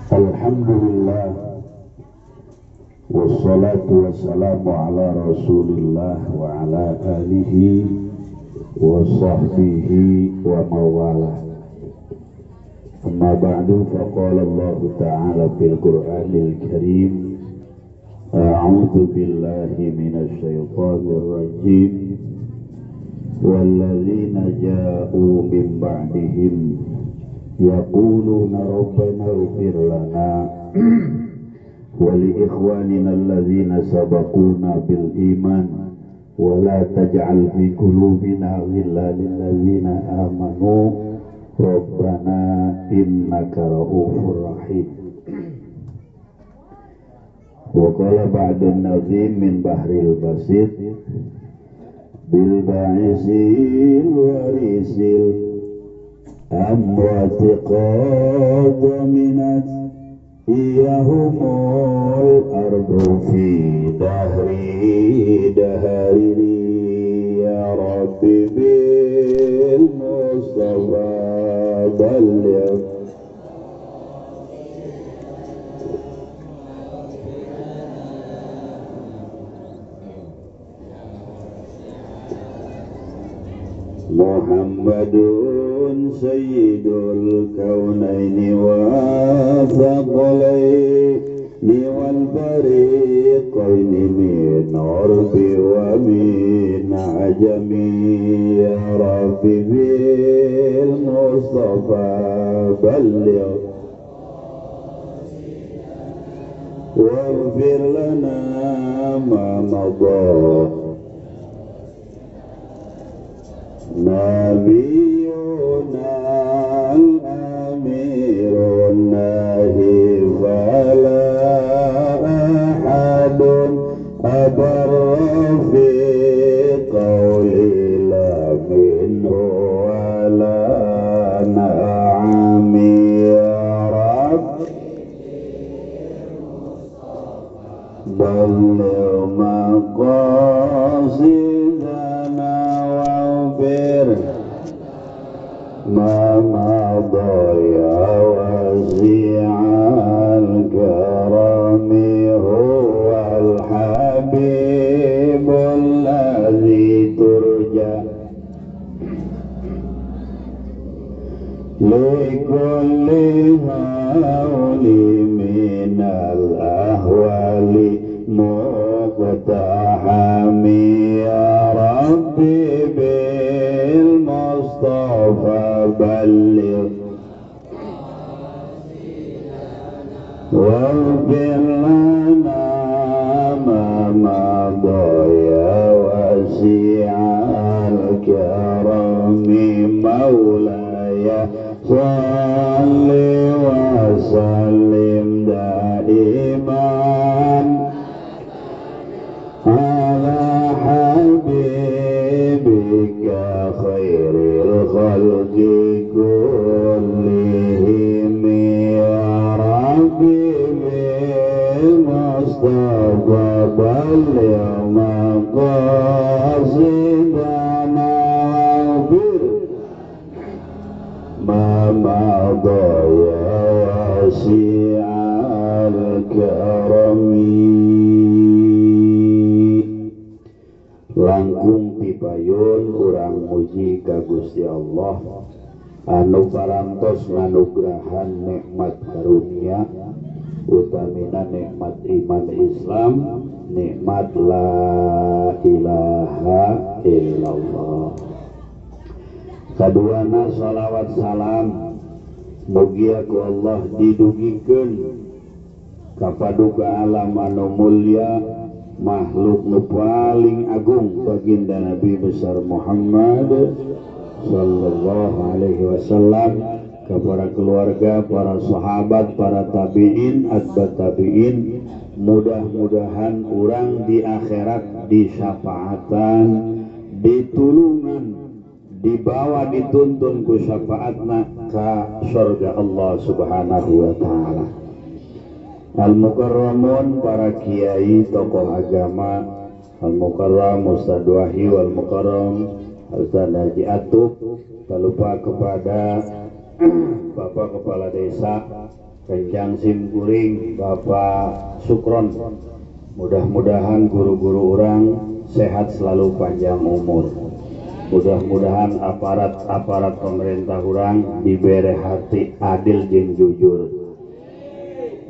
Alhamdulillah wassalatu wassalamu ala rasulillah wa ala alihi wa sahbihi wa mawala. Amma ba'du, faqala Allah ta'ala fil Qur'anil Karim, a'udzu billahi minasy syaithanir rajim, walladzina ja'u min ba'dihim yaquluna rabbana ighfir lana wa li ikhwanina alladzina sabaquna bil iman wa la taj'al fi qulubina ghillan lil ladzina amanu rabbana innaka ra'ufur rahim. Wa qala ba'dun nazim min bahril basit bil ba'isil warisil أموات قد منت إياهم الأرض في دهري يا رب بالمصطفى بلغ Muhammadun sayyidul kaunaini wa thaqalaini wal bariqaini min urbi wa min ajami ya rabbi bil mustafa balligh waghfir lana ma madha Nabiyuna al-amirun nahi fala ahadun abarra fi qawli la minhu wala na'ami ya Rabbi balligh maqasidana ما مضى يا واسع الكرم هو الحبيب الذي ترجى لكل هول من الأهوال مقتحم يا ربي بالمصطفى بلغ واغفر لنا ما مضى يا واسع الكرم مولاي صل وسلم دائما على حبيبك خير الخلق كلهم يا ربي بالمصطفى بلغ مقاصدنا واغفر ما مضى يا واسع الكرم. Langkung pipayun urang muji ka Gusti Allah anu parantos nganugrahan nikmat karunia utamina nikmat iman Islam, nikmat la ilaha illallah. Kaduana salawat salam mugia ku Allah didugikeun ka paduka alam anu mulia makhluk nu paling agung baginda Nabi besar Muhammad sallallahu alaihi wasallam, ke para keluarga, para sahabat, para tabi'in, atba tabi'in. Mudah-mudahan urang di akhirat disyafaatan, ditulungan, dibawa dituntun ku syafaatna ka surga Allah subhanahu wa ta'ala. Al-Mukarramun, para kiai, tokoh agama, Al-Mukarram Ustadz Wahyu Al-Mukarram Ustadz Haji Atub, tak lupa kepada Bapak Kepala Desa Kencang Simkuring, Bapak Sukron. Mudah-mudahan guru-guru orang sehat selalu, panjang umur. Mudah-mudahan aparat pemerintah orang diberi hati adil jeung jujur.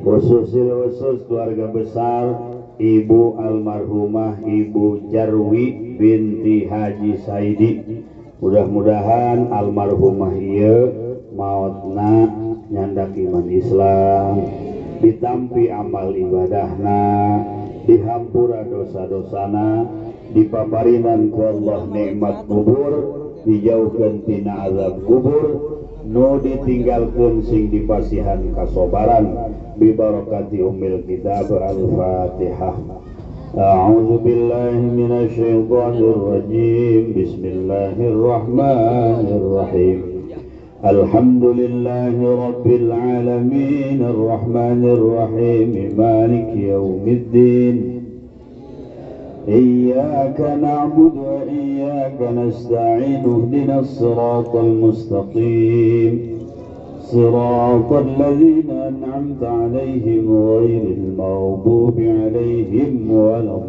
Khusus keluarga besar Ibu almarhumah Ibu Jarwi binti Haji Saidi. Mudah-mudahan almarhumah ieu mautna nyandak iman Islam, ditampi amal ibadahna, dihampura dosa-dosana, dipaparinan ku Allah nikmat kubur, dijauhkeun tina azab kubur, nu ditinggalkeun sing dipasihan kasobaran bi barakati ummil kitab. Al-Fatihah. A'udzu billahi minasy syaithanir rajim. Bismillahirrahmanirrahim. Alhamdulillahi rabbil alamin arrahmanir rahim maliki yaumiddin. Iyyaka na'budu wa iyyaka nasta'in ihdinas siratal mustaqim siratal ladzina an'amta 'alaihim ghairil maghdubi 'alaihim waladdallin.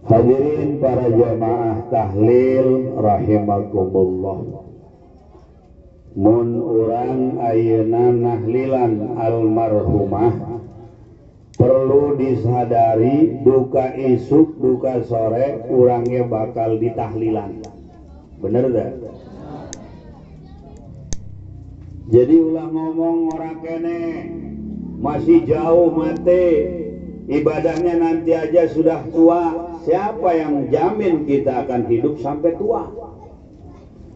Hadirin para jamaah tahlil rahimakumullah. Mun urang ayeuna nahlilan almarhumah, perlu disadari duka isuk duka sore urangnya bakal ditahlilan. Bener gak? Jadi ulah ngomong orang kene masih jauh mati, ibadahnya nanti aja sudah tua. Siapa yang jamin kita akan hidup sampai tua?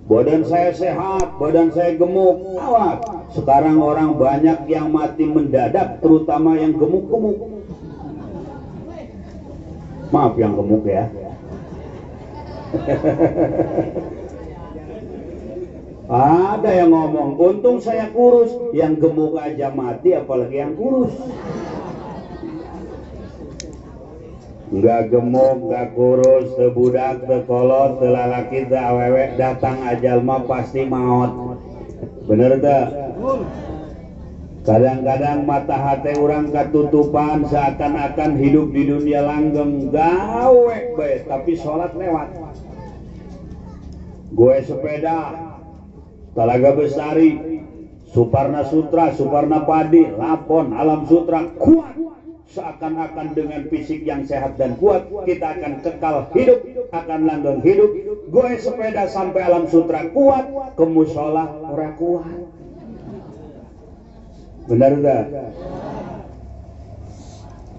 Badan saya sehat, badan saya gemuk. Awas, sekarang orang banyak yang mati mendadak, terutama yang gemuk-gemuk. Maaf yang gemuk ya. Ada yang ngomong, untung saya kurus. Yang gemuk aja mati, apalagi yang kurus. Enggak gemuk, enggak kurus, tebudak, tekolot, telalaki, teawewe, datang ajal mah pasti maut. Bener tak? Kadang-kadang mata hati orang katutupan seakan-akan hidup di dunia langgeng, gawe bae, tapi sholat lewat. Gue sepeda, Talaga Besari, Suparna Sutra, Suparna Padi, Lapon, Alam Sutra, kuat. Seakan-akan dengan fisik yang sehat dan kuat kita akan kekal hidup, akan langgeng hidup. Gue sepeda sampai Alam Sutra kuat, ke musola ora kuat. Benar tak?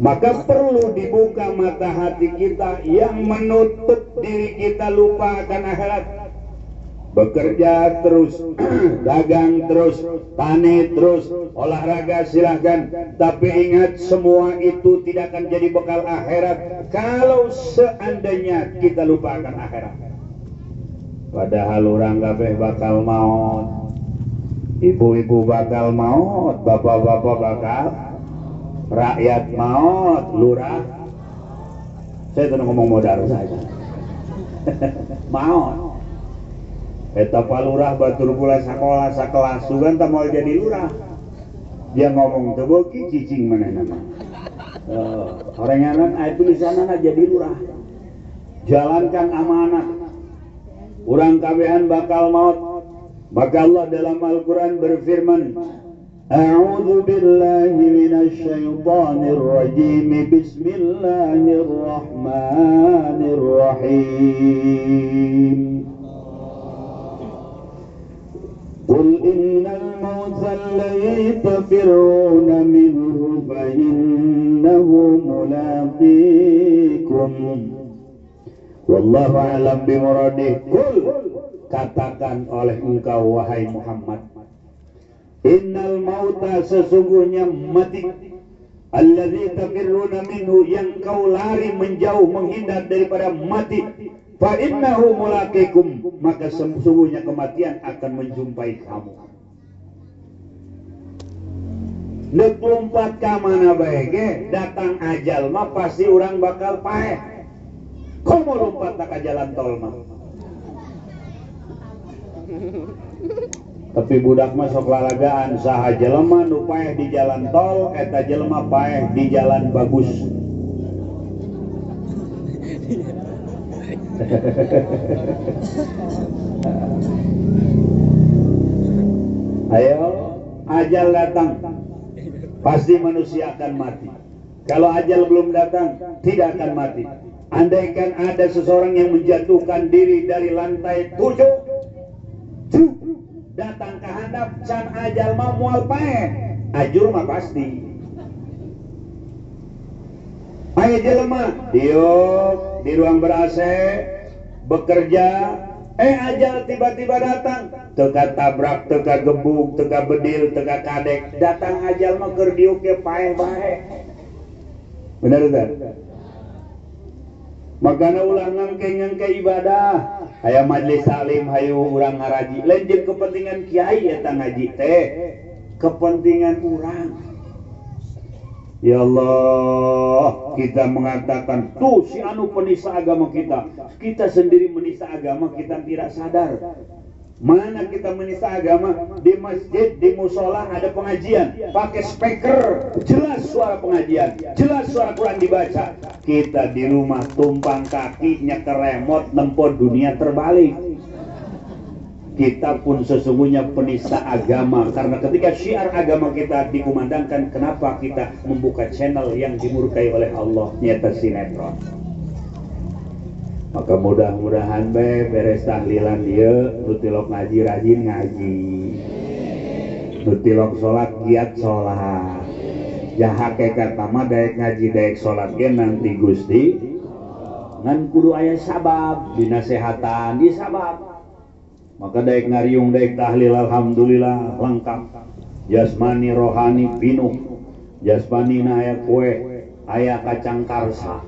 Maka perlu dibuka mata hati kita yang menutup diri kita lupa akan akhirat. Bekerja terus, dagang terus, tani terus, olahraga silahkan. Tapi ingat, semua itu tidak akan jadi bekal akhirat kalau seandainya kita lupakan akhirat. Padahal orang kabeh bakal maut, ibu-ibu bakal maut, bapak-bapak bakal, rakyat maut, lurah. Saya tidak ngomong modal saja. Maut. Eta palurah batur pula sekolah sakelas sugan tak mau jadi lurah. Dia ngomong teboki cicing mana nama. Orang yang itu di sana jadi lurah. Jalankan amanah. Urang kabehan bakal maut. Maka Allah dalam Al-Quran berfirman, A'udzu billahi minasy syaithanir rajim. Bismillahirrahmanirrahim. Qul innal mauta alladhi tafirruna minhu fa innahu mulaqikum. Wallahu a'lam bimuradih. Qul, katakan oleh engkau wahai Muhammad, innal mauta, sesungguhnya mati, alladzi tafirruna minhu, yang kau lari menjauh menghindar daripada mati, fa innahu mulaqikum, maka sesungguhnya kematian akan menjumpai kamu. Neuk lompat ka mana bae ge, datang ajal mah pasti orang bakal paeh. Komo lompat ka jalan tol mah. Tapi budak mah sok lalagaan saha jelema nu paeh di jalan tol eta jelema paeh di jalan bagus. Ayo, ajal datang, pasti manusia akan mati. Kalau ajal belum datang, tidak akan mati. Andaikan ada seseorang yang menjatuhkan diri dari lantai 7, datang ke handap, can ajal mau mual paeh, ajur mah pasti. Ayo jelema, diuk di ruang ber-AC, bekerja, ajal tiba-tiba datang, teka tabrak, teka gebuk, teka bedil, teka kadek, datang ajal mah keur diuk ke paeh bae. Benar tak? Makana ulah ngangke ibadah, aya majlis salim hayu urang ngaraji, lain jeung kepentingan kiai eta ngaji teh, kepentingan urang. Ya Allah, kita mengatakan tuh si anu penista agama kita sendiri menista agama kita tidak sadar. Mana kita menista agama? Di masjid, di musola ada pengajian, pakai speaker, jelas suara pengajian, jelas suara Quran dibaca. Kita di rumah tumpang kaki nyeker remote nempo dunia terbalik. Kita pun sesungguhnya penista agama, karena ketika syiar agama kita dikumandangkan, kenapa kita membuka channel yang dimurkai oleh Allah, nyata sinetron. Maka mudah-mudahan beres tahlilan dia, nutilok ngaji rajin ngaji, nutilok sholat giat sholat. Ya hakikat nama daek ngaji daek sholat ge nanti Gusti ngan kudu aya sabab dinasehatan di sabab. Maka daek ngariung daek tahlil alhamdulillah lengkap, jasmani rohani pinuh. Jasmani na aya kue, aya kacang karsa.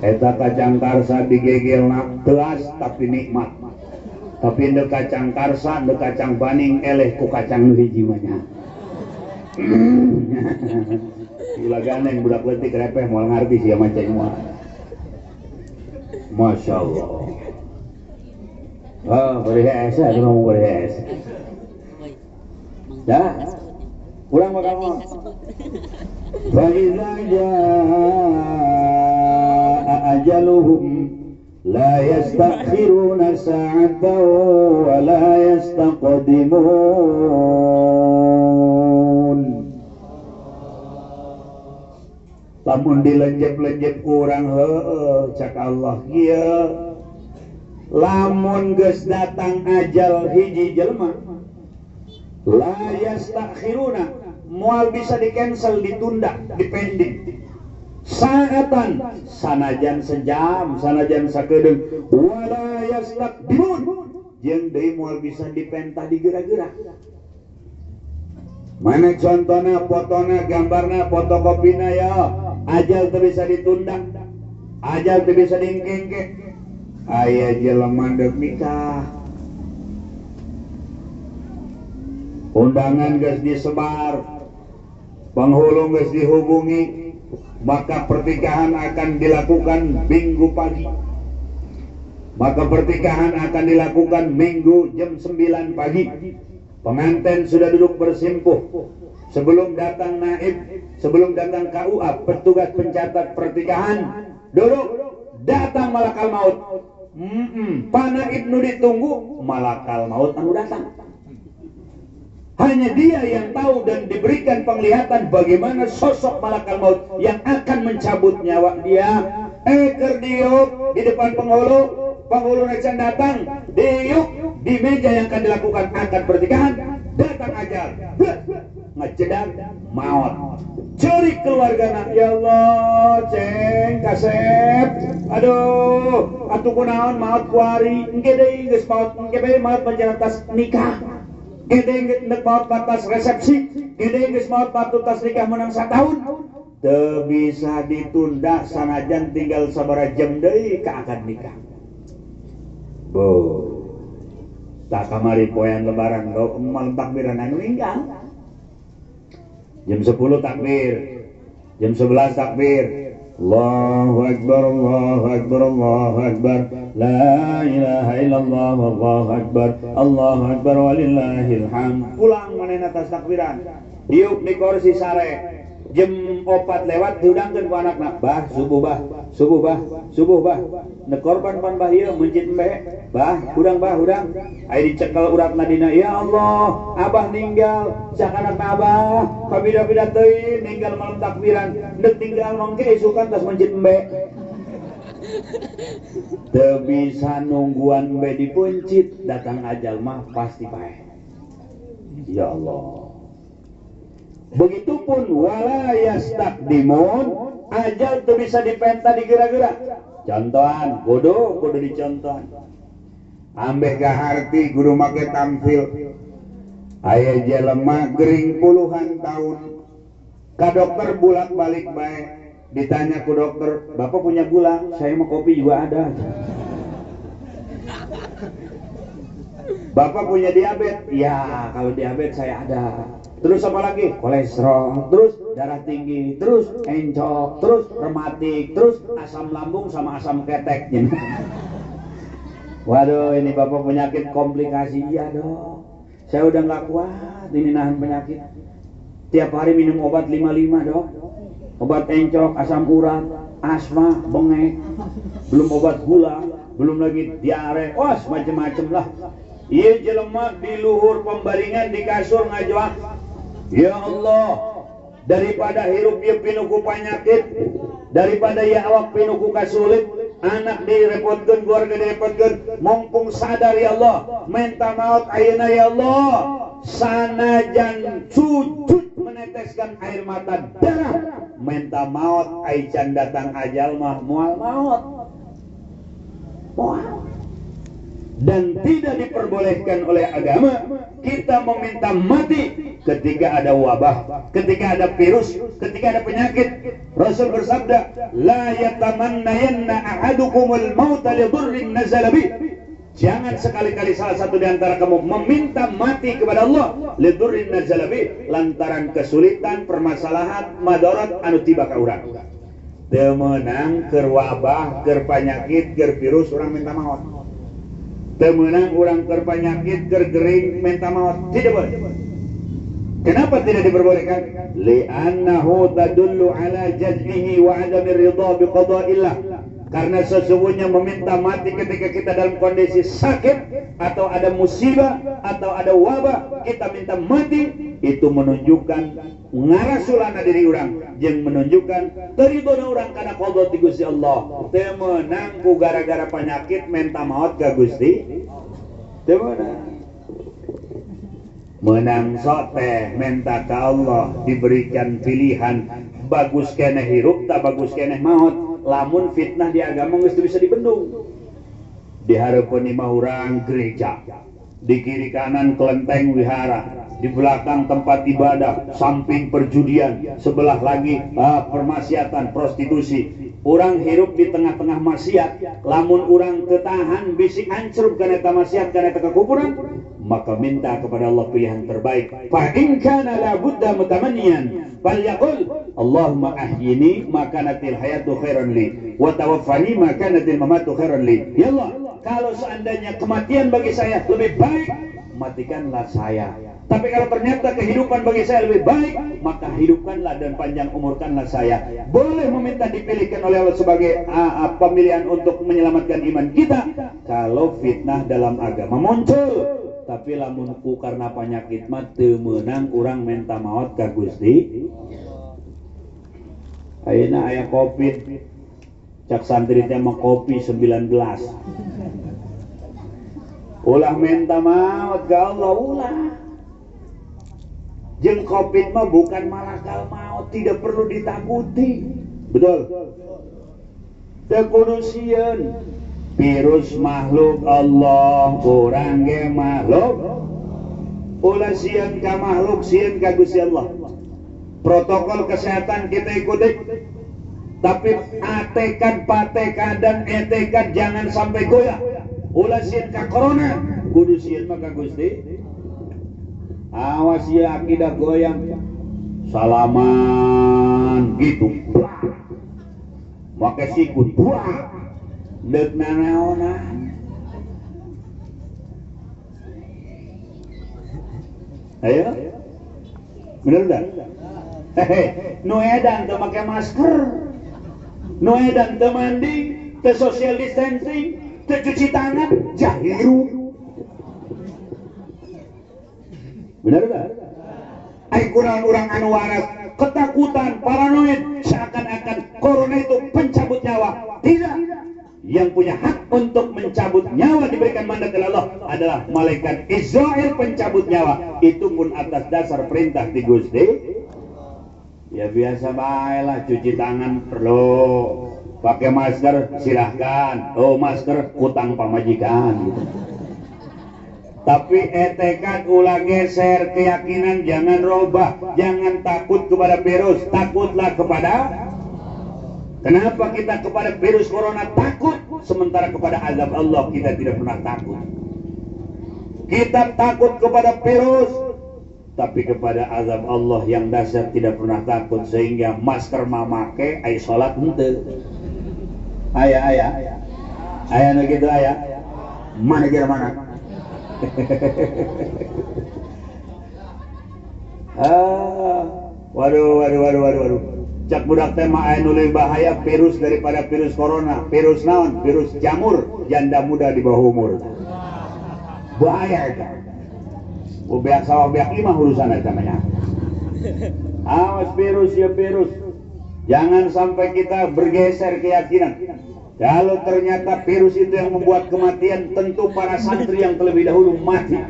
Eta kacang karsa digegelna telas tapi nikmat. Tapi ndeu kacang karsa, ndeu kacang baning eleh ku kacang nu hiji mah nya. Gila gandeng budak leutik repeh moal ngarti sia maceng mah. Masya Allah. Beri es ya, mau beri es. Dah, kurang bakal mau. Faiza jaa ajaluhum la yastakhiruna sa'atan wa la yastaqdimun. Lamun dilenjep-lenjep kurang cak Allah kieu. Lamun geus datang ajal hiji jelema la yastakhiruna moal bisa di cancel, ditunda, dipending saatan sanajan sejam, sanajan sakedeung, wala yastaqdimun jeung deui moal bisa dipentah digera-gera. Mana contohna, fotona, gambarna, fotokopina ya, ajal teu bisa ditunda, ajal teu bisa diengkengke. Aya jelema deuk nikah, undangan geus disebar, penghulu geus dihubungi, maka pertikahan akan dilakukan minggu pagi. Maka pertikahan akan dilakukan minggu jam 9 pagi. Pengantin sudah duduk bersimpuh. Sebelum datang naib, sebelum datang KUA, petugas pencatat pertikahan duduk, datang malakal maut. Pana ibnu ditunggu, malakal maut anu datang. Hanya dia yang tahu dan diberikan penglihatan bagaimana sosok malakal maut yang akan mencabut nyawa dia. Keur diuk di depan penghulu, penghulu recan datang, diuk di meja yang akan dilakukan akad pernikahan, datang ajal, ngecedak maut. Curi keluarga, ya Allah, ceng, kasep, aduh, atuh kunaon maut kuari, engke deui geus maut, engke bae maut panjang nikah, engke deui maut batas resepsi, engke deui geus maut batas nikah menang 1 tahun, teu bisa ditunda sanajan tinggal sabaraha jam deui ka akad nikah. Bo, tak kamari poean lebaran, malam takbiran anu ninggal. Jam 10 takbir, jam 11 takbir, Allahu Akbar, Allahu Akbar, Allahu Akbar. La ilaha illallah, Allahu Akbar, Allahu Akbar, walillahil hamd. Pulang manehna tas takbiran. Diuk di kursi sare. Jam 4 lewat diudangkeun ku anakna, bah subuh bah, subuh bah, subuh bah. Nekorban pan bah ieu mencit embe, bah udang aya dicekel uratna dina. Ya Allah, abah ninggal sakanakna abah kabida-bida teuing ninggal malam takbiran, neuk ninggal mangke isukan tas mencit embe. Teu bisa nungguan embe dipencit, datang ajal mah pasti bae. Ya Allah. Begitupun wala yastaqdimun, ajal tuh bisa dipenta digerak-gerak. Contohan, kudu dicontohan. Ambeh gaharti kudu make tampil. Aya jelema gering puluhan tahun. Ka dokter bulak-balik bae. Ditanya ku dokter, "Bapak punya gula?" "Saya mau kopi juga ada." "Bapak punya diabetes?" "Ya, kalau diabetes saya ada." Terus apa lagi? Kolesterol, terus darah tinggi, terus encok, terus rematik, terus asam lambung sama asam ketek. Waduh, ini bapak penyakit komplikasi. Iya dong, saya udah nggak kuat ini nahan penyakit. Tiap hari minum obat 55 dong. Obat encok, asam urat, asma, bengek, belum obat gula, belum lagi diare, wah macem-macem lah. Iya jelema di luhur pembaringan di kasur ngajoak. Ya Allah, daripada hirup dia pinuku penyakit, daripada ya awak pinuku kasulit, anak direpotkeun, keluarga direpotkeun, mumpung sadar ya Allah, minta maut ayeuna ya Allah, sanajan sujud meneteskan air mata darah, minta maut aican datang ajal mah moal maut. Moal. Dan tidak diperbolehkan oleh agama kita meminta mati ketika ada wabah, ketika ada virus, ketika ada penyakit. Rasul bersabda, la yatamannayanna ahadukumul mauta li dhurrin nazala bi. Jangan sekali-kali salah satu di antara kamu meminta mati kepada Allah li dhurrin nazala bi, lantaran kesulitan, permasalahan, madarat anu tiba ka urang. Teu meunang keur wabah, keur penyakit, keur virus urang minta maut. Temenang orang terpenyakit, tergering, minta maut. Tidak boleh. Kenapa tidak diperbolehkan? Li'annahu tadullu ala jaz'ihi wa adamir ridha biqada'illah. Karena sesungguhnya meminta mati ketika kita dalam kondisi sakit atau ada musibah atau ada wabah, kita minta mati, itu menunjukkan ngarasulana diri orang, yang menunjukkan teridona orang karena qada ti Gusti Allah. Teu meunang ku gara-gara penyakit minta maut ka Gusti. Teu meunang. Menang sok teh minta ka Allah, diberikan pilihan bagus keneh hirup tak bagus keneh maut. Lamun fitnah di agama geus bisa dibendung. Di hareupeun imah urang gereja, di kiri kanan kelenteng wihara, di belakang tempat ibadah, samping perjudian, sebelah lagi permaksiatan, prostitusi. Urang hirup di tengah-tengah maksiat, lamun urang ketahan bisi ancrup kana eta maksiat, kana eta kekufuran, maka minta kepada Allah pilihan terbaik. Fa in kana la budda mutamanniyan falyaqul Allahumma ahyini ma kanatil hayatu khairan li wa tawaffani ma kanatil mamatu khairan li. Ya Allah, kalau seandainya kematian bagi saya lebih baik, matikanlah saya. Tapi kalau ternyata kehidupan bagi saya lebih baik, maka hidupkanlah dan panjang umurkanlah saya. Boleh meminta dipilihkan oleh Allah sebagai pemilihan untuk menyelamatkan iman kita. Kalau fitnah dalam agama muncul, tapi lamun ku karena penyakit mah teu meunang urang minta maot ka Gusti. Ayeuna aya Covid, cak santri teh mah kopi 19. Ulah minta maot ka Allah, ulah. Jeung Covid mah bukan malakal maut, tidak perlu ditakuti. Betul? Teu kudu sieun. Virus makhluk Allah, urang ge makhluk. Ulah sieun ka makhluk, sieun ka Gusti Allah. Protokol kesehatan kita ikuti. Tapi atekad, patekad dan etekad jangan sampai goyah. Ulah sieun ka corona, kudu sieun mah ka Gusti. Awas ya akidah goyang, salaman gitu. make sikut buah deuk nanaonan. Ayo, bener tak? Nu edan teu make masker, nu edan teu mandi, teu social distancing, teu cuci tangan, jahiru. Bener tak? Ai kurang urang anu waras, ketakutan, paranoid, seakan-akan corona itu pencabut nyawa. Tidak. Yang punya hak untuk mencabut nyawa diberikan mandat oleh Allah adalah malaikat Israel pencabut nyawa. Itu pun atas dasar perintah di Gusti. Ya biasa baiklah, cuci tangan perlu, pakai masker silahkan. Oh masker utang pamajikan gitu. Tapi tekad ulah geser, keyakinan jangan robah, jangan takut kepada virus, takutlah kepada. Kenapa kita kepada virus corona takut, sementara kepada azab Allah kita tidak pernah takut? Kita takut kepada virus, tapi kepada azab Allah yang dasar tidak pernah takut, sehingga masker mamake, ay sholat henteu. Ayah nu gitu ayah. Mana kira mana? Waduh. Cak budak teh mah aya nu leuwih bahaya virus daripada virus corona. Virus naon? Virus jamur, janda muda di bawah umur. Bahaya eta. Beak sawah beak lima urusan eta namanya. Awas virus ya virus. Jangan sampai kita bergeser keyakinan. Kalau ternyata virus itu yang membuat kematian, tentu para santri yang terlebih dahulu mati.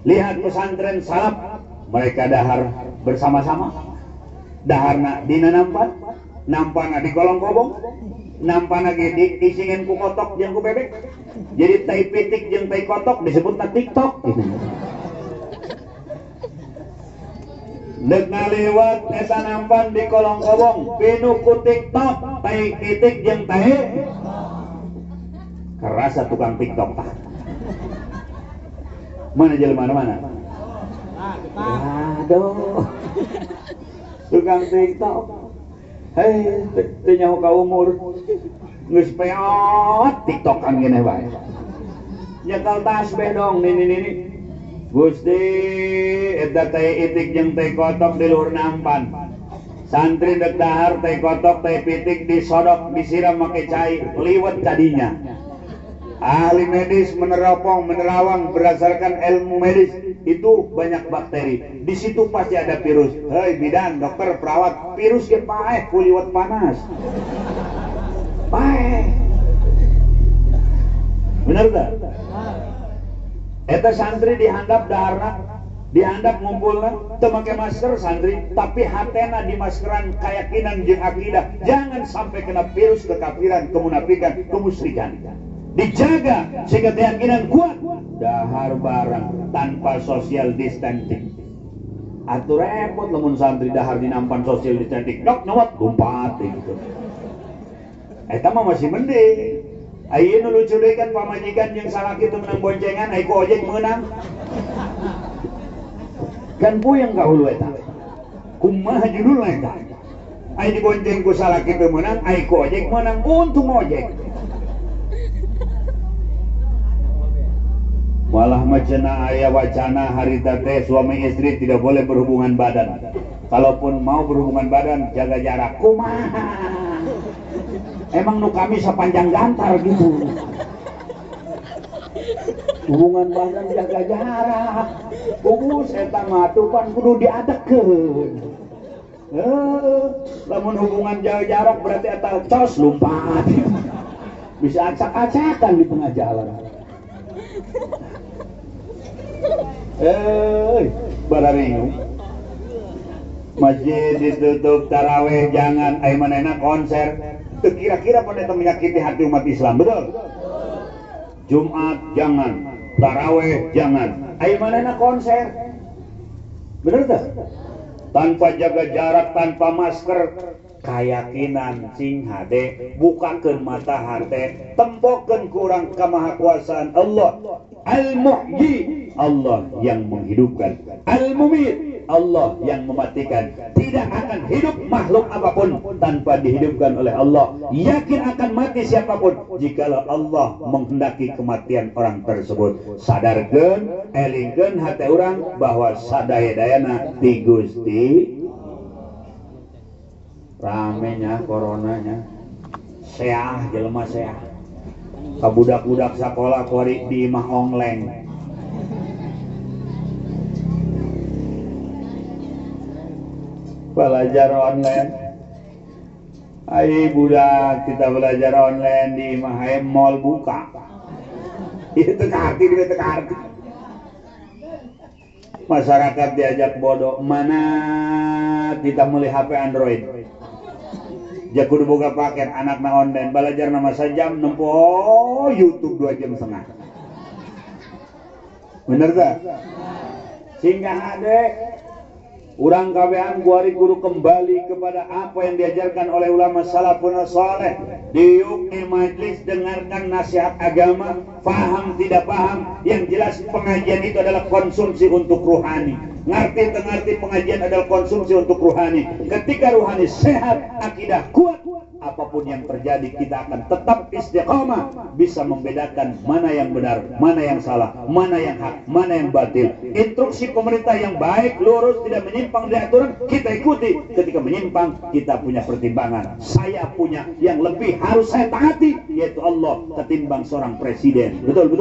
Lihat pesantren salaf, mereka dahar bersama-sama. Daharna dina nampana di kolong kobong, nampana ge diisingin ku kotok jeung ku bebek. Jadi tai pitik jeung tai kotok disebutna TikTok gitu. Deuk ngaliwat eta nampan di kolong kobong, pinu ku TikTok, tai pitik jeung tai kerasa tukang TikTok tah. Mana jelema mana? Aduh. Tukang TikTok, hei, ternyaho ka umur, geus peot TikTokan gini bae. Nyekal tasbih dong, nini. Gusti, eta teh itik jeung teh kotok di luhur nampan. Santri dek dahar teh kotok teh pitik disodok disiram make cai, liwet kadinya. Ahli medis menerawang berdasarkan ilmu medis itu banyak bakteri. Di situ pasti ada virus. Hei bidan, dokter, perawat, virus ge paeh kuliwat panas. Paeh. Bener tak? Eta santri dihandap daharna, dihandap ngumpulna, teu make masker santri, tapi hatena di maskeran keyakinan jeung akidah. Jangan sampai kena virus kekafiran, kemunafikan, kemusyrikan. Dijaga sehingga keyakinan kuat, dahar bareng tanpa social distancing. Atur repot lamun santri dahar di nampan social distancing, dok nyawat lompat gitu. Eta mah masih mending. Ayeuna lucu deui kan pamajikan jeung salaki teu menang boncengan, ai ku ojek meunang. Kan puyeng ka hulu eta. Kumaha judulna eta? Ai dibonceng ku salaki teu meunang, ai ku ojek meunang, untung ojek. Malah macana aya wacana harita teh suami istri tidak boleh berhubungan badan. Kalaupun mau berhubungan badan jaga jarak. Kumaha? Emang nu kami sepanjang gantar gitu. Hubungan badan jaga jarak. Kugus eta mah tupan kudu diadekeun. Lamun hubungan jaga jarak berarti eta cos lompat. Bisa acak-acakan di tengah jalan. Bararingu masjid ditutup, taraweh jangan, ai manehna konser. Teu kira-kira pada menyakiti hati umat Islam, betul? Jumat jangan, taraweh jangan, ai manehna konser. Bener tak? Tanpa jaga jarak, tanpa masker, keyakinan sing hade bukakeun mata hate, tempokeun kurang kemahakuasaan Allah. Al-Muhyi, Allah yang menghidupkan. Al-Mumit, Allah yang mematikan. Tidak akan hidup makhluk apapun tanpa dihidupkan oleh Allah. Yakin akan mati siapapun jikalau Allah menghendaki kematian orang tersebut. Sadarkan, elingkan hati orang bahwa sadaya-dayana di Gusti. Ramenya coronanya seah jelema seah kabudak-budak sekolah kori di imah ongleng belajar online. Ayo budak kita belajar online di imah mall buka itu karti itu karti. Masyarakat diajak bodoh, mana kita melihat HP Android jago buka paket anak na online belajar nama sajam nempo YouTube 2 jam setengah. Bener tak? Sehingga adek urang kabehan kuari guru kembali kepada apa yang diajarkan oleh ulama salafun saleh. Diuk di majlis dengarkan nasihat agama, paham tidak paham, yang jelas pengajian itu adalah konsumsi untuk rohani. Ngerti pengajian adalah konsumsi untuk rohani. Ketika rohani sehat, akidah kuat, apapun yang terjadi kita akan tetap istiqamah, bisa membedakan mana yang benar, mana yang salah, mana yang hak, mana yang batil. Instruksi pemerintah yang baik, lurus, tidak menyimpang dari aturan, kita ikuti. Ketika menyimpang, kita punya pertimbangan. Saya punya yang lebih harus saya taati, yaitu Allah ketimbang seorang presiden. Betul.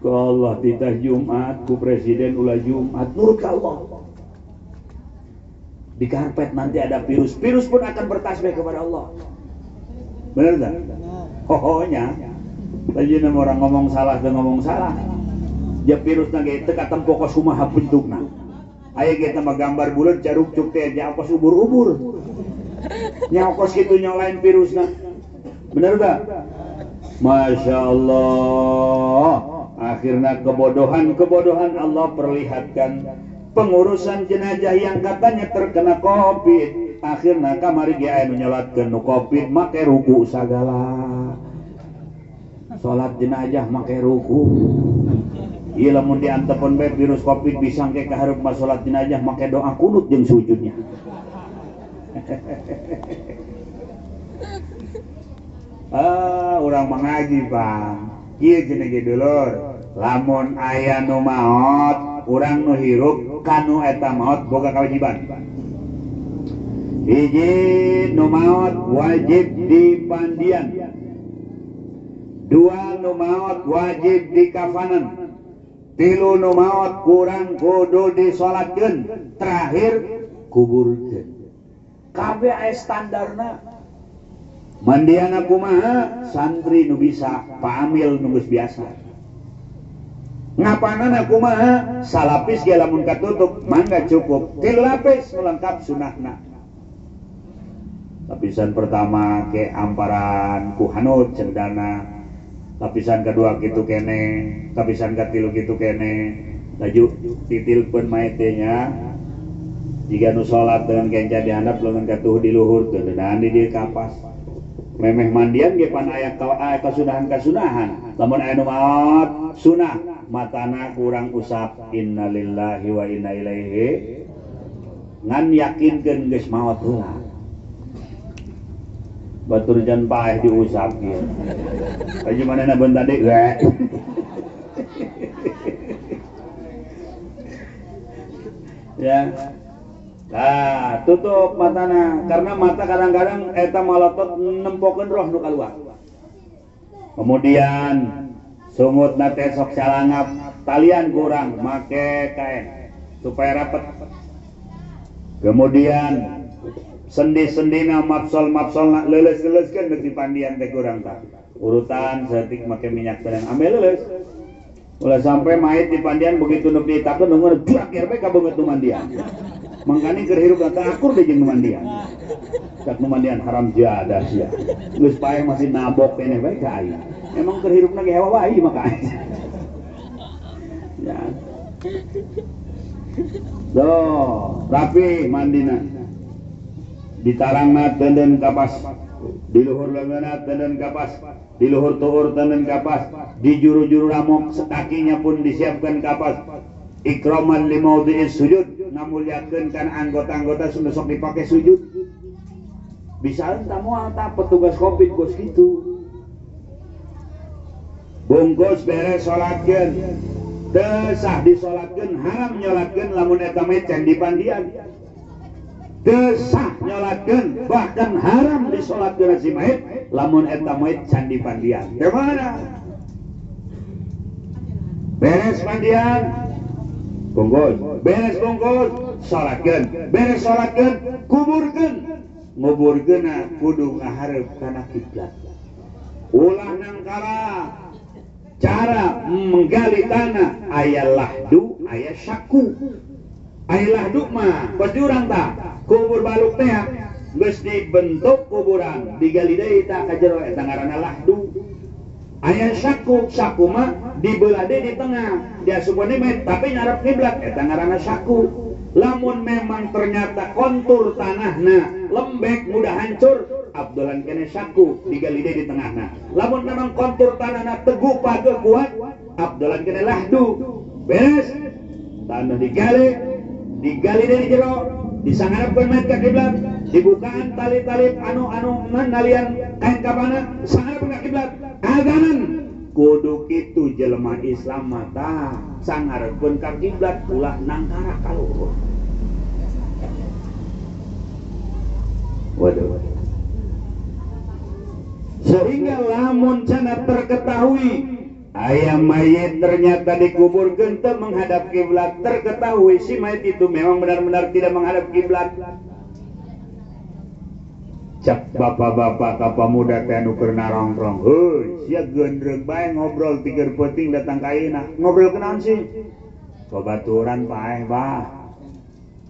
Allah titah Jumat, ku presiden ulah Jumat, nurut ke Allah. Di karpet nanti ada virus pun akan bertasbih kepada Allah. Benar tak? Hohonya tadi nama orang ngomong salah dan ngomong salah ya virus nage teka tempo kos kumaha bentukna aya kita mah gambar bulan caruk cuk teh nya kos ubur-ubur nya kos kitu nyolain virusna. Benar tak? Masya Allah, akhirnya kebodohan Allah perlihatkan. Pengurusan jenazah yang katanya terkena COVID, akhirnya kamari dia anu nyolatkeun nu COVID make ruku sagala. Salat jenazah make ruku. Ieu lamun diantepun bae virus COVID bisa ke kahareup mah salat jenazah make doa kunut jeung sujudnya. Urang mengaji Bang. Ieu cenah ge dulur, lamun aya nu maot, urang nu hirup kanu eta maot boga kewajiban. Hiji nu maot wajib dipandian. 2 nu maot wajib dikafanan. 3 nu maot kurang kudu disolatkeun. Terakhir kuburkeun. Kabeh aya standarna. Mandiana kumaha? Santri nu bisa, paamil nu geus biasa. Ngapanan aku mah salapis ge lamun katutup mangga cukup 3 lapis melengkap sunahna. Lapisan pertama ke amparan ku hanut cendana, lapisan kedua kitu kene, lapisan katilu kitu kene. Laju titilkeun maetenya jika nu salat dengan kenca dihandap lengan katuh di luhur teu dan di dieu kapas. Memeh mandian ge pan aya kasunahan. Lamun aya nu maot sunah matana kurang usap innalillahi wa inna ilaihi ngan yakinkeun geus maot heula. Batur jan paeh diusap kieu. Kaji manehna beun tadi ya. Nah, tutup matana karena mata kadang-kadang eta malotot nempokeun roh nu kaluar. Kemudian sumut nate sok salangap talian kurang make kain supaya rapet. Kemudian sendi-sendina mapsol leuleus-leuleuskeun di pandian teh kurang tah. Urutan saeutik make minyak sedang ame leuleus. Ulah sampai mayit di pandian begitu nu ditakeun nunggu duaker bae ka beungeut nu mandian. Mangkani keur hirup teh akur deui jeung nu mandian. Cak nu mandian haram jadah sia. Geus paeh masih nabok keneh bae ka aing. Emang terhirupna ge hewa wae maka. Ya. Rapi mandina. Ditarangna teuneun kapas, di luhur leungeunna teuneun kapas, di luhur tuur teuneun kapas, di juru-juru ramok sekakinya pun disiapkan kapas. ikraman li maudhi'is sujud, ngamulyakeun kan anggota-anggota sunu sok dipake sujud. Bisa entah moal tah petugas Covid bos gitu. Bungkus beres salatkeun, teu sah disolatkeun, haram nyolatkeun lamun eta mah can dipandian. Teu sah nyolatkeun, bahkan haram disolatkeun si mait lamun eta mait can dipandian. Teu mana? Beres pandian, bungkus, beres bungkus, salatkeun, beres salatkeun, kuburkeun. Nguburkeunna kudu ngahareup kana kiblat. Ulah nangkara cara menggali tanah aya lahdu, aya syaku. Aya lahdu mah pos diurang tah kubur baluk teh geus dibentuk kuburan digali deui tah ka jero eta ngaranna lahdu. Aya syaku, syaku mah dibeula deui di tengah diasupkeun mah tapi ngarep kiblat eta ngaranna syaku. Lamun memang ternyata kontur tanahna lembek mudah hancur, abdolan kene syaku digali deui di tengahna. Lamun memang kontur tanahna teguh pageuh kuat, abdolan kene lahdu. Beres tanah digali deui jero, disangarepkeun mait ka kiblat, dibukaan tali-tali anu nalian kain kapana, sangarepkeun ka kiblat. Adanan kudu kitu jelema Islam mata sangarepkeun ka kiblat ulah nangkara kaluhur. Waduh. Sehingga lamun cenah terketahui aya mayit ternyata dikuburkeun teu menghadap kiblat, terketahui si mayit itu memang benar-benar tidak menghadap kiblat. Cak bapak-bapak ka pamuda teh anu keur narongkrong, heuh sia gendreug bae ngobrol tiker peuting datang ka ayeuna. Ngobrol kenaon sih? Babaturan paeh bah.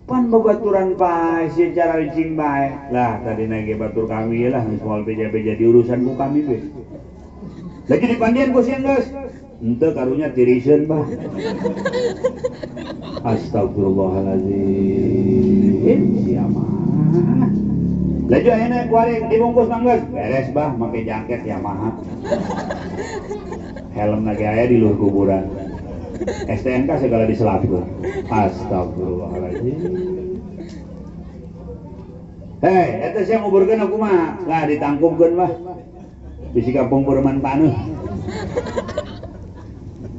Pan babaturan paeh sia cara licing bae. Lah tadina ge batur kami lah geus moal beja-beja diurusan ku kami we. Lagi dipandian ku sia geus. Henteu karunya tiriseun bah. Astagfirullahalazim. Sia mah. Laju ayeuna kuari dibungkus manggeus, beres bah make jaket Yamaha. Helm lagi aya di luhur kuburan. STNK segala diselapkeun. Astagfirullahaladzim. Hei, eta sia nguburkeun aku mah, lah ditangkupkeun mah. Bisi kampung Burman Taneuh.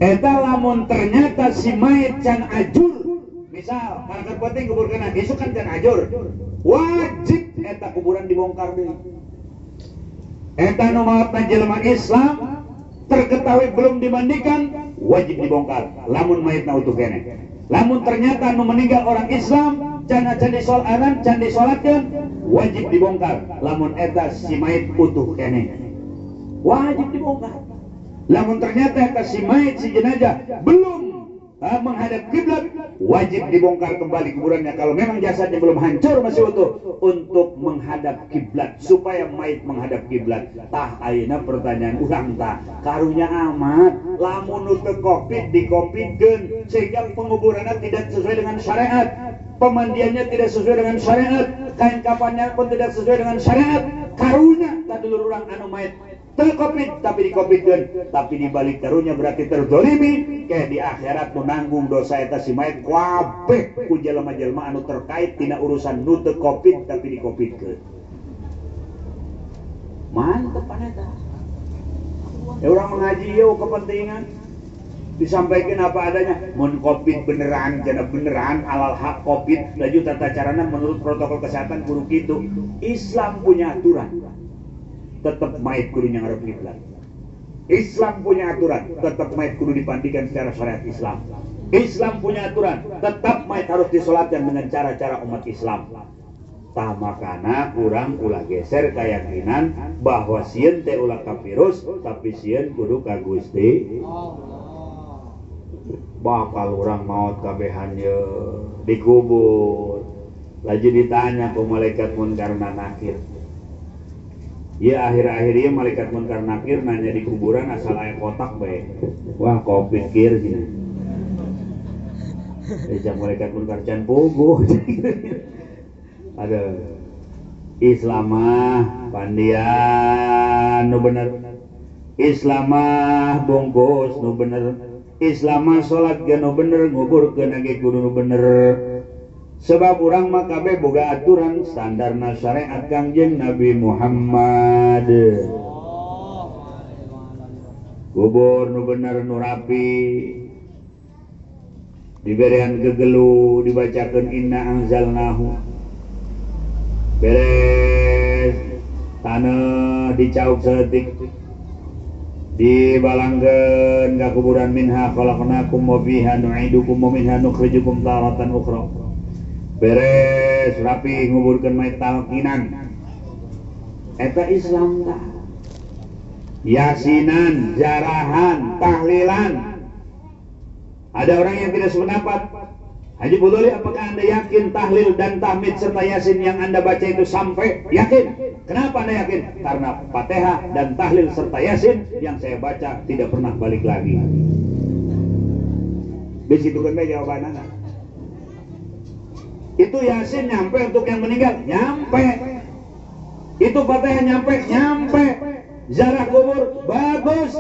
Eta lamun ternyata si mayit can ajur, misal karena penting kuburkeun besok kan can ajur. Wajib eta kuburan dibongkar deui. Eta nu maotna jelema Islam terketahui belum dimandikan wajib dibongkar lamun mayitna utuh kene. Lamun ternyata nu meninggal orang Islam can disolatkeun wajib dibongkar lamun eta si mayit utuh kene. Wajib dibongkar. Lamun ternyata eta si mayit si jenazah belum menghadap kiblat wajib dibongkar kembali kuburannya kalau memang jasadnya belum hancur masih utuh untuk menghadap kiblat supaya mayit menghadap kiblat. Tah ayeuna pertanyaan urang tah karunya amat lamun nu teu covid dikopidkeun sehingga penguburannya tidak sesuai dengan syariat, pemandiannya tidak sesuai dengan syariat, kain kafannya pun tidak sesuai dengan syariat. Karunya tah dulur urang anu mayit terkopit tapi dikopitkeun tapi dibalik karunya berarti terzalimi kayak di akhirat nu nanggung dosa eta si mayit kabeh ku jelema-jelema anu terkait tina urusan nu teu kopit tapi dikopitkeun. Mantep pan eta. Ya urang mengaji yeuh kepentingan disampaikan apa adanya. Mun covid beneran cenah beneran alal hak covid laju tata carana menurut protokol kesehatan kudu kitu. Islam punya aturan. Tetap mayit kudu ngarep kiblat. Islam punya aturan, tetap mayit kudu dipandikan secara syariat Islam. Islam punya aturan, tetap mayit harus disolatkan dengan cara-cara umat Islam. Tah makana urang ulah geser keyakinan bahwa sieun teh ulah ka virus, tapi sieun kudu ka Gusti Allah. Bakal urang maot kabehan ye dikubur. Laju ditanya ku malaikat munkar nakir. Ya akhir-akhir ieu malaikat munkar nakir nanya di kuburan asal aya kotak bae. Wah covid kieu cenah. Ejak malaikat munkar can puguh. Ada Islamah pandian nu bener. Islamah bungkus nu bener. Islam salat ganu bener nguburkeun ge kudu nu bener. Sebab urang mah kabeh boga aturan standarna syariat Kangjeng Nabi Muhammad. Kubur nu bener nu rapi, diberian gegelu, dibacakeun inna anzalnahu, beres tanah dicauk seutik, dibalangkeun ka kuburan minha khalaqnakum wa fiha nu'idukum wa minha nukhrijukum taratan ukhra. Beres rapi nguburkeun mayit talqinan. Eta Islam tah. Yasinan, jarahan, tahlilan. Ada orang yang tidak sependapat. Haji Budoli, apakah Anda yakin tahlil dan tahmid serta yasin yang Anda baca itu sampai? Yakin. Kenapa Anda yakin? Karena Fatihah dan tahlil serta yasin yang saya baca tidak pernah balik lagi. Di situ kan jawaban Anda. Itu yasin nyampe untuk yang meninggal? Nyampe. Itu Fatihah nyampe? Nyampe. Zarah kubur? Bagus.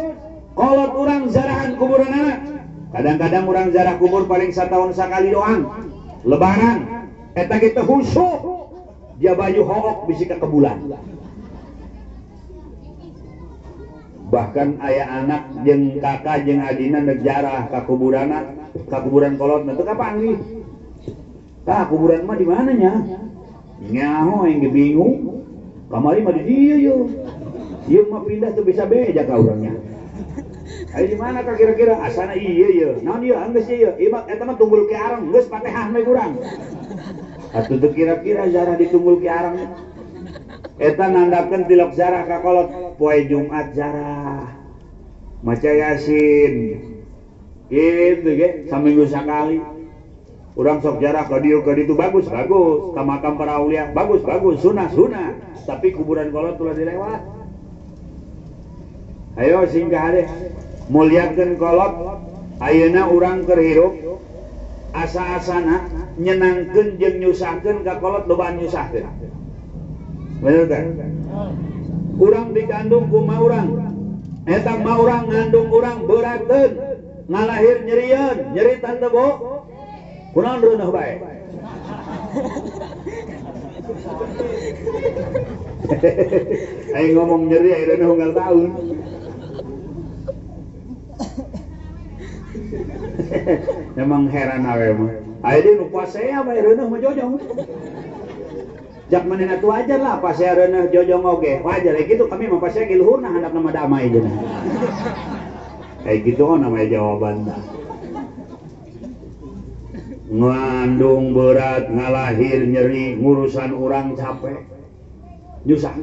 Kolot orang zarahan kuburan anak. Kadang-kadang orang zarah kubur paling setahun sekali doang. Lebaran. Eta kita khusyuk. Dia baju hook bisi ke bulan. Bahkan ayah anak jeung kakak jeung adina nejarah ke kuburan kolot itu kapan nih? Kak kuburan mah di mananya? Nyaho yang bingung. Kamari mah di dia yo. Dia mah pindah tuh bisa beja ka urangnya. Ayo di mana kak kira-kira? Asana iya ya. Naon ieu geus ieu. Ieu eta mah tunggul ki arang geus Fatihah mah urang. Atuh teu kira-kira zarah ditunggul ki arang. Eta nandakeun tilok zarah ka kolot poe Jumat zarah. Maca Yasin. Kitu ge saminggu sakali. Urang sok jarah ka dieu ka ditu bagus. Ka makam para aulia bagus. Sunah. Tapi kuburan kolot ulah dilewat. Ayo singgah deh. Muliakeun kolot. Ayeuna urang keur hirup asa-asana nyenangkeun jeung nyusahkeun ka kolot lobaan nyusahkeun. Bener kan? Urang dikandung ku ma urang. Eta ma urang ngandung urang beurateun. Ngalahir nyerieun, nyeri tante bo. Kunaon reuneuh bae? Aing ngomong nyeri aya reuneuh unggal taun. Memang heran awe mah. Aya di nu pasea bae reuneuh mah jojong. Jak manehna tu ajar lah pasea reuneuh jojong oge. Wajar kitu kami mah pasea ge luhurna handapna mah damai jeung. Kayak gitu namanya jawaban. Ngandung berat, ngalahir nyeri, ngurusan orang capek. Nyusah.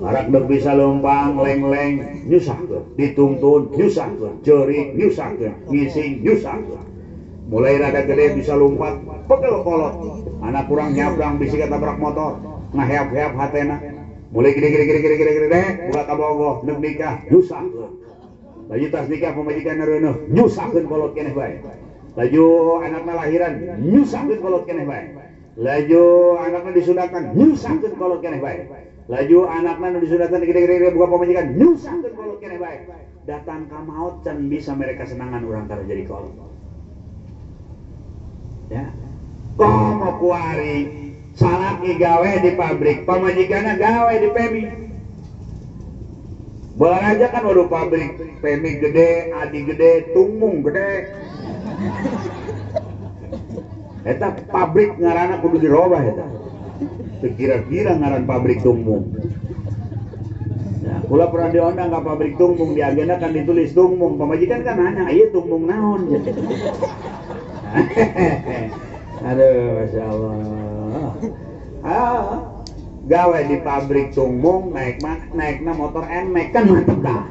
Arak dek bisa lempang, leng-leng, nyusah. Dituntun, nyusah. Jerik, nyusah. Ngising, nyusah. Mulai rada gede bisa lompat, pegel kolot. Anak kurang nyabrang bisa ketabrak motor, ngaheap-heap hatena. Mulai gede, buka kabogoh, nek nikah, nyusah. Laju tas nikah pemajikan reuneuh, nyusahkeun kolot keneh bae. Laju anakna lahiran, nyusahkeun kolot keneh bae. Laju anakna disunatan, nyusahkeun kolot keneh bae. Laju anakna nu disunatan gede-gede buka pemajikan, nyusahkeun kolot keneh bae. Datang ka maot can bisa mereka senangan urang tara jadi kolot. Ya. Komo kuari salaki gawe di pabrik, pamajikanna gawe di PMI. Bola aja kan waduh pabrik PMI gede, adi gede, tumung gede. Eta pabrik ngaranna kudu dirobah eta. Kira-kira ngaran pabrik tumung. Nah, kula pernah diundang ke pabrik tumung, di agenda kan ditulis tumung. Pamajikan kan nanya, "Ieu tumung naon?" Aduh, Masya Allah. Gawe di pabrik tumung naikna motor NMAX kan mantep dah.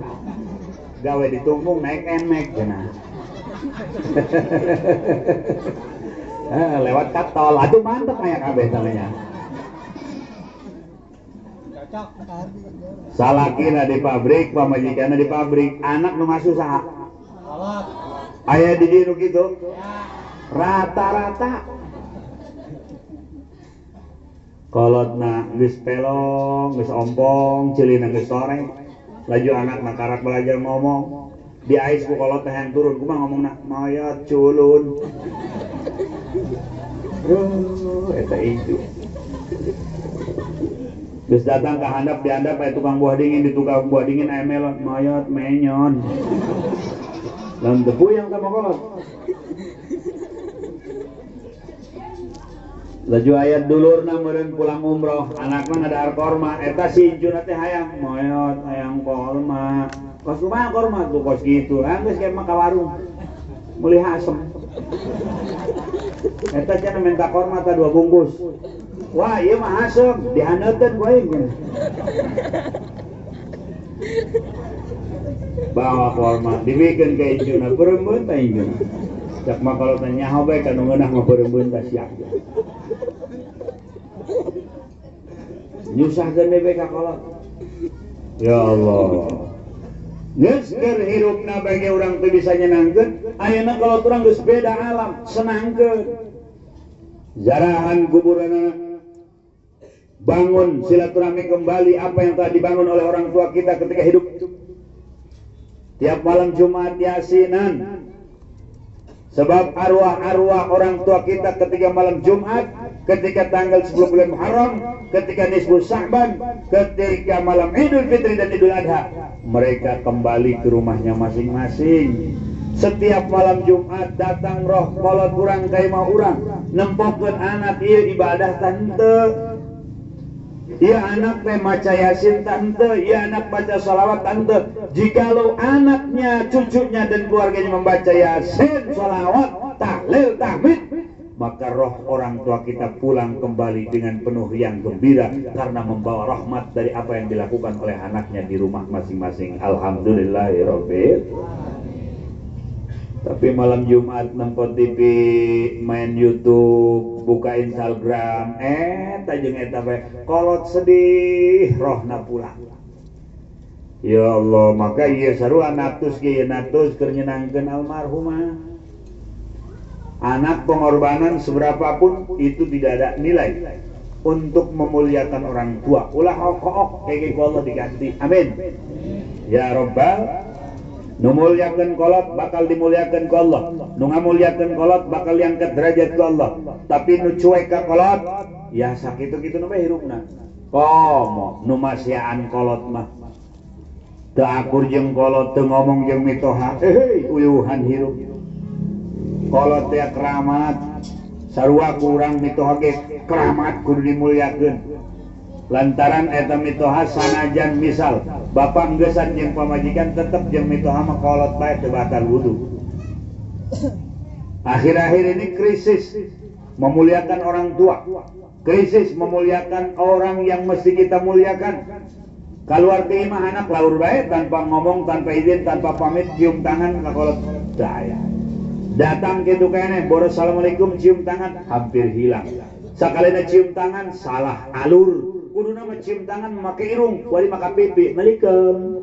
Gawe di tumung naik NMAX cenah. Lewat katol, aduh mantep kayak kabeh namanya. Salakina di pabrik, pamajikanna di pabrik, anak nu masuk saha? Aya di dieu kitu. Rata-rata kolotna geus pelong, geus ompong, cilina geus sore. Laju anak karak belajar ngomong. di ais ku kolot teh yang turun kumaha ngomongna mayat culun. Eta itu. Geus datang ke handap dihandap aya tukang buah dingin, di tukang buah dingin aya melon mayat menyon. Lamun teu puyeng sama kolot. Laju ayat dulurna meureun pulang umroh, anakna ngadahar korma, eta si injuna teh hayang mayat hayang korma. Kos kumaha korma tuh kos gitu, geus ge mah ka warung. Meuli asem. Eta cenah minta korma ta 2 bungkus. Wah, ieu mah asem, dihaneuteun ku aing. Bawa korma, dibikeun ka injuna, beureumeun ta injuna. Cak mah kalau tanya nyaho bae kanu ngeunah mah beureumeun ta siap. Nyusahkeun deui ka kolot. Ya Allah. Geus keur hirupna bage urang teu bisa nyenangkeun, ayeuna kolot urang geus beda alam, senangkeun. Jarahan kuburanna bangun silaturahmi kembali apa yang telah dibangun oleh orang tua kita ketika hidup. Tiap malam Jumat yasinan. Sebab arwah-arwah orang tua kita ketika malam Jumat, ketika tanggal 10 bulan Muharram, ketika nisfu Sya'ban, ketika malam Idul Fitri dan Idul Adha, mereka kembali ke rumahnya masing-masing. Setiap malam Jumat datang roh kolot urang ka imah urang, nempokkeun anak ieu ibadah tante. Ia anak teh maca yasin tante, ia anak baca salawat tante. Jikalau anaknya, cucunya dan keluarganya membaca yasin, salawat, tahlil, tahmid, maka roh orang tua kita pulang kembali dengan penuh yang gembira karena membawa rahmat dari apa yang dilakukan oleh anaknya di rumah masing-masing. Alhamdulillahirabbil. Tapi malam Jumat nempel TV, main YouTube, buka Instagram, tajeng eta bae kolot sedih, rohna pulang. Ya Allah, maka ieu sarua natus ge natus keur nyenangkeun almarhumah. Anak pengorbanan seberapapun itu tidak ada nilai untuk memuliakan orang tua. Ulah hok-hok kayak gitu Allah diganti. Amin. Ya Rabbal. Nu mulyakeun kolot bakal dimuliakeun ku Allah, nu ngamuliakeun kolot bakal diangkat derajat ku Allah. Tapi nu cuek ka kolot, ya sakitu-kitu bae hirupna. Komo nu masiaan kolot mah teu akur jeung kolot, teu ngomong jeung mitoha, uyuhan hirup. Kolot teh keramat, sarua ku urang mitoha ge keramat kudu dimulyakeun. Lantaran eta mitoha sanajan misal bapak ngeusan jeung pamajikan tetep jeung mitoha mah kolot bae teu batal wudu. Akhir-akhir ini krisis memuliakan orang tua, krisis memuliakan orang yang mesti kita muliakan. Keluar ti imah anak laur bae tanpa ngomong, tanpa izin, tanpa pamit, cium tangan ka kolot daya. Datang kitu keneh boros assalamualaikum cium tangan hampir hilang. Sakalina cium tangan salah alur. Kudu nama cium tangan make irung, wali maka pipi, malikum.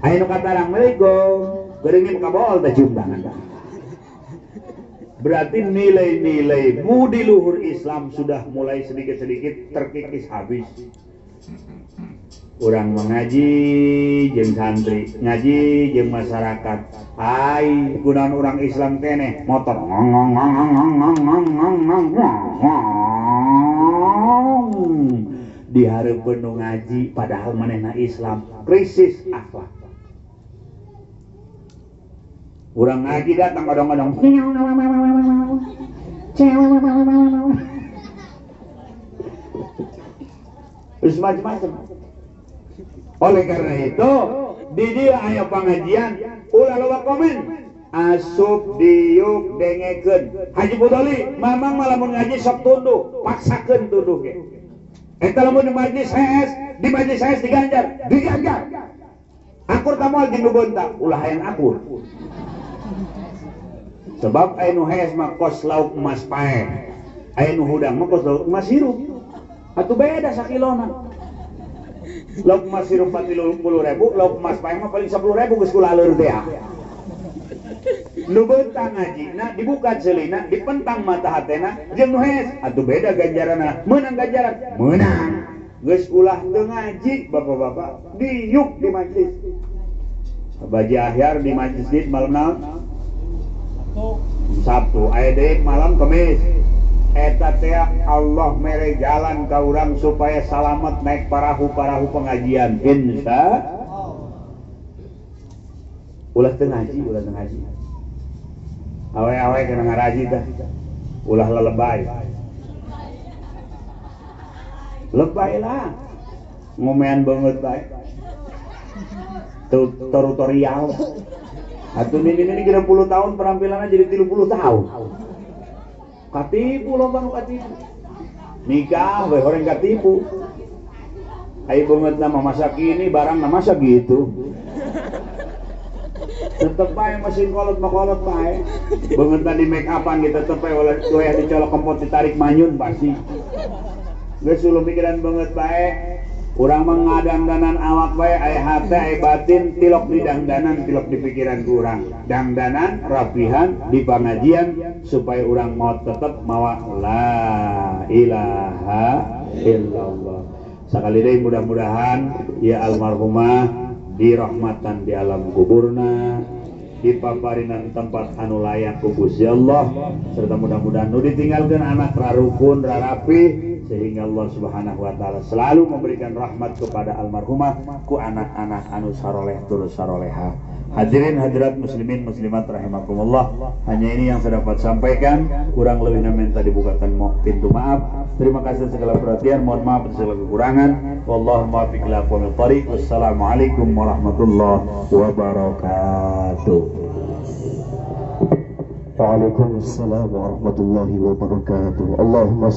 Ayo nu katarang malikum. Geuring maka bol teh cium tangan. Berarti nilai-nilai budi luhur Islam sudah mulai sedikit-sedikit terkikis habis. Urang mengaji jeung santri, ngaji jeung masyarakat. Ai gunaon urang Islam keneh motor ngong dihareupeun nu ngaji padahal manehna Islam, krisis akhlak. Urang ngaji datang kadang-kadang terus macam-macam. Oleh karena itu di dia aya pangajian ulah loba komen asup diuk dengekeun Haji Budoli mamang malamun ngaji sok tunduh paksakeun tunduh ge. Eta lamun di majlis HS diganjar. Akur tamu jeung nu beuntak ulah hayang akur. Sebab aya nu HS mah kos lauk emas pae. Aya nu hudang mah kos lauk emas hirup. Atuh beda sakilona. Lauk emas hirup 40.000, lauk emas pae mah paling 10.000 geus kula leur teh. Nu beuntak ngajina dibuka ceulina, dipentang mata hatena jeung nu hes atuh beda ganjaranna. Meunang ganjaran, meunang. Geus ulah teu ngaji bapak-bapak, diuk di majelis. Baji ahyar di masjid malam naon? Sabtu. Aya deui malam Kamis. Eta teh Allah mere jalan ka urang supaya salamet naik parahu-parahu pengajian. Insya ulah teu ngaji, Awe-awe kena ngaraji tah. Ulah lelebay. Lebay lah. Ngomean banget bae. Tutorial. Atuh ini 30 tahun penampilannya jadi 30 tahun. Katipu loba nu katipu. Nikah we orang katipu. Ai banget nama masa kini barang nama masa gitu. Tetep bae mesin kolot bae. Banget tadi make upan gitu tetep bae oleh dicolok kempot ditarik manyun pasti. Geus ulu pikiran banget bae. Urang mengadangdanan awak bae aya hate aya batin tilok di dangdanan tilok di pikiran urang. Dangdanan rapihan di pengajian supaya urang mau tetep mawa la ilaha illallah. Sakali deui mudah-mudahan ya almarhumah dirahmatan di alam kuburna, dipaparinan tempat anu layak ku Gusti Allah, serta mudah-mudahan nu ditinggalkeun anak rarukun rarapi sehingga Allah Subhanahu wa taala selalu memberikan rahmat kepada almarhumah ku anak-anak anu saroleh tur saroleha. Hadirin hadirat muslimin muslimat rahimakumullah, hanya ini yang saya dapat sampaikan, kurang lebihnya minta dibukakan pintu maaf. Terima kasih segala perhatian, mohon maaf segala kekurangan. Wallahu muwaffiq ila aqwamit thoriq. Wassalamualaikum warahmatullahi wabarakatuh. Waalaikumsalam warahmatullahi wabarakatuh. Allahumma